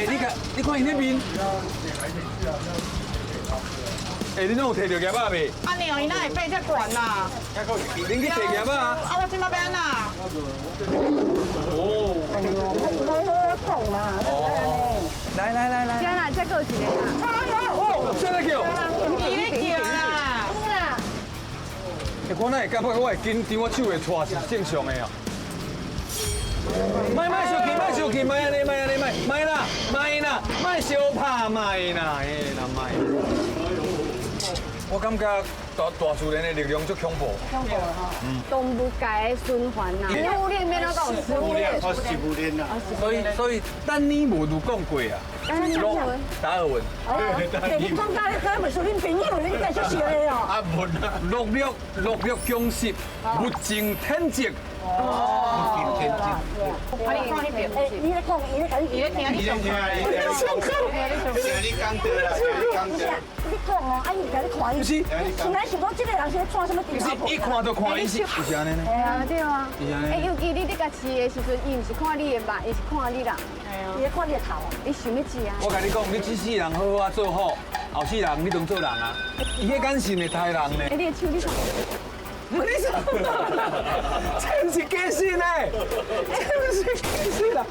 你看伊那面。你哪有摕到叶仔未？啊，你哦，伊哪会飞遮悬啦？恁去摕叶仔啊？啊，我今麦要安那？来，天啊，这个是哦，现在叫。伊咧叫啦。我哪会感觉我会紧张，我手会拖是正常的啊。卖小气，卖安尼，卖啦，卖小拍，卖啦，卖。我感觉大自然的力量足恐怖。动物界的循环呐。植物链变到到食物链。食物链啦。所以等你无都讲过啊。达尔文。你讲家咧，咱咪属恁朋友，恁继续学的哦。啊，文啊，落玉强食，物竞天择。天津。啊，你看你别哎，你咧讲，伊咧讲，伊咧听你上课。你讲对啦，你讲对。你讲哦，啊，伊甲你看伊。不是，从来想讲这个人是咧创什么电脑？一看就看伊是安尼呢。哎呀，对啊。是安尼。尤其你甲饲的时阵，伊毋是看你的目，伊是看你人。伊咧看你的头。你想要饲啊？我甲你讲，你这世人好好啊做好，后世人你当做人啊。伊迄眼神会杀人呢。哎，你的手你看。你说，这不是假信呢，这不是假信啊！